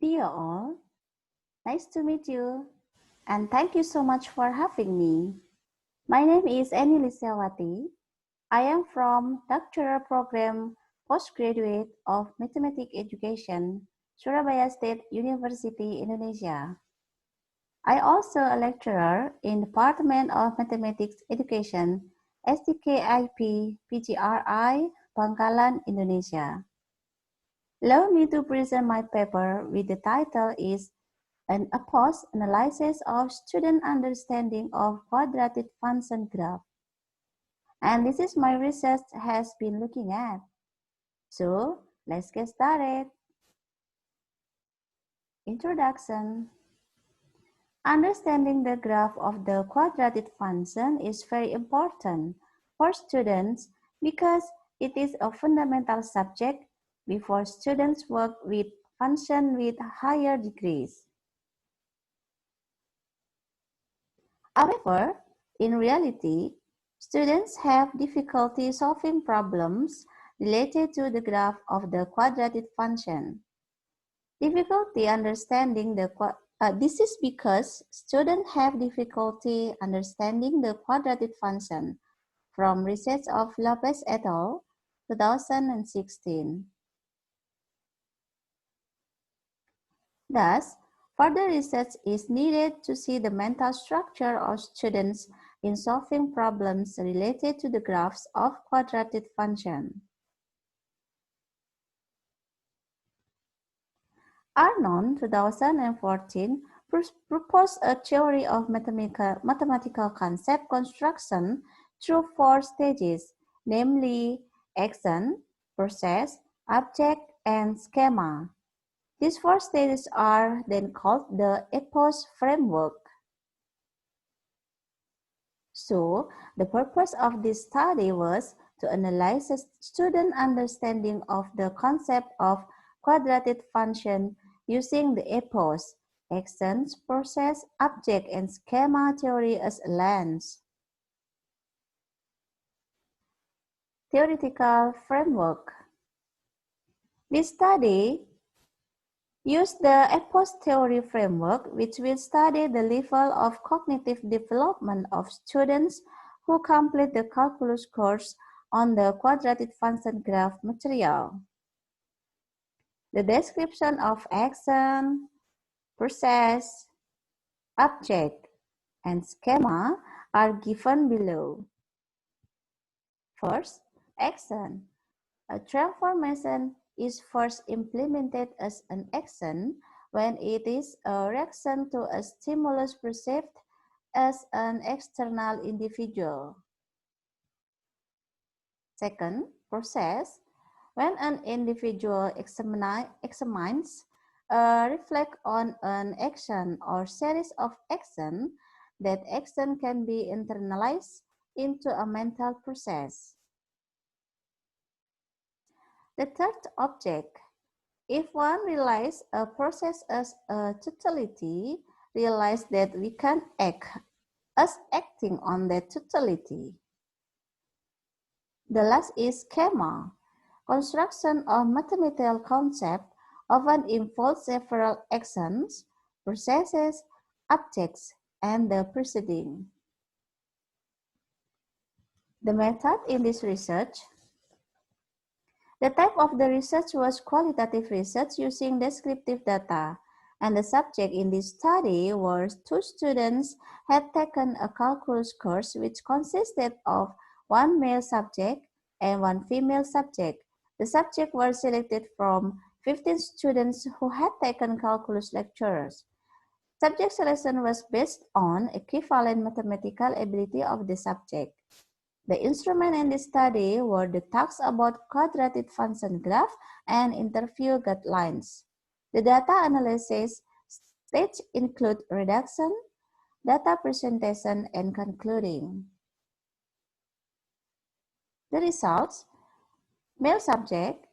Dear all, nice to meet you, and thank you so much for having me. My name is Enny Listiawati. I am from Doctoral Program Postgraduate of Mathematics Education, Surabaya State University, Indonesia. I also a lecturer in Department of Mathematics Education, STKIP, PGRI, Bangkalan, Indonesia. Allow me to present my paper with the title is a post-analysis of student understanding of quadratic function graph. And this is my research has been looking at. So let's get started. Introduction. Understanding the graph of the quadratic function is very important for students because it is a fundamental subject before students work with function with higher degrees. However, in reality, students have difficulty solving problems related to the graph of the quadratic function. Difficulty understanding this is because students have difficulty understanding the quadratic function from research of Lopez et al. 2016. Thus, further research is needed to see the mental structure of students in solving problems related to the graphs of quadratic function. Arnon, 2014, proposed a theory of mathematical concept construction through 4 stages, namely action, process, object, and schema. These 4 stages are then called the EPOS framework. So, the purpose of this study was to analyze the student understanding of the concept of quadratic function using the EPOS, actions, process, object, and schema theory as a lens. Theoretical framework. This study used the EPOS theory framework, which will study the level of cognitive development of students who complete the calculus course on the quadratic function graph material. The description of action, process, object, and schema are given below. First, action. A transformation is first implemented as an action when it is a reaction to a stimulus perceived as an external individual. Second, process. When an individual examines, reflect on an action or series of actions, that action can be internalized into a mental process. The third object. If one realizes a process as a totality, realize that we can act as acting on that totality. The last is schema. Construction of mathematical concept often involves several actions, processes, objects, and the proceeding. The method in this research. The type of the research was qualitative research using descriptive data, and the subject in this study were 2 students had taken a calculus course which consisted of 1 male subject and 1 female subject. The subjects were selected from 15 students who had taken calculus lectures. Subject selection was based on equivalent mathematical ability of the subject. The instrument in this study were the talks about quadratic function graph and interview guidelines. The data analysis stage include reduction, data presentation, and concluding. The results: male subject,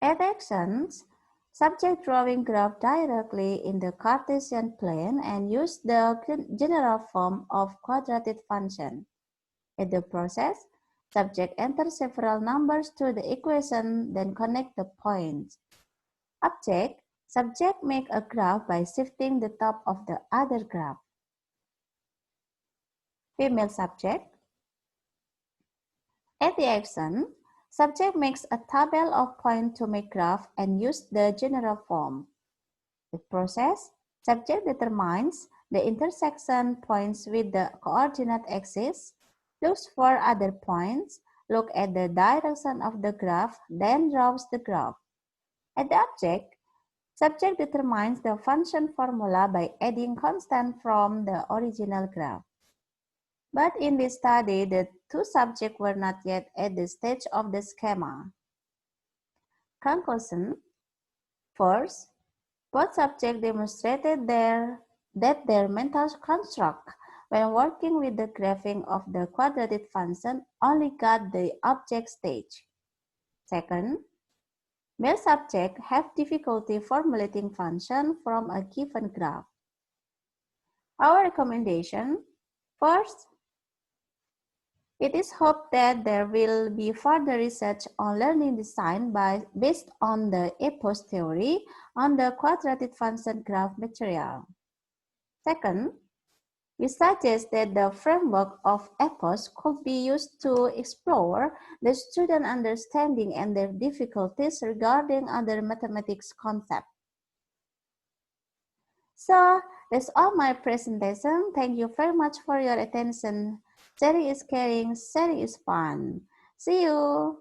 8 actions, subject drawing graph directly in the Cartesian plane and use the general form of quadratic function. In the process, subject enters several numbers to the equation, then connect the points. Object, Subject make a graph by shifting the top of the other graph. Female subject. At the action, subject makes a table of points to make graph and use the general form. The process, subject determines the intersection points with the coordinate axis, looks for other points, look at the direction of the graph, then draws the graph. At the object, subject determines the function formula by adding constant from the original graph. But in this study, the two subjects were not yet at the stage of the schema. Conclusion. First, both subjects demonstrated that their mental construct when working with the graphing of the quadratic function only got the object stage. Second, male subjects have difficulty formulating function from a given graph. Our recommendation. First, it is hoped that there will be further research on learning design based on the EPOS theory on the quadratic function graph material. Second, we suggest that the framework of EPOS could be used to explore the student understanding and their difficulties regarding other mathematics concepts. So, that's all my presentation. Thank you very much for your attention. Sharing is caring, sharing is fun. See you.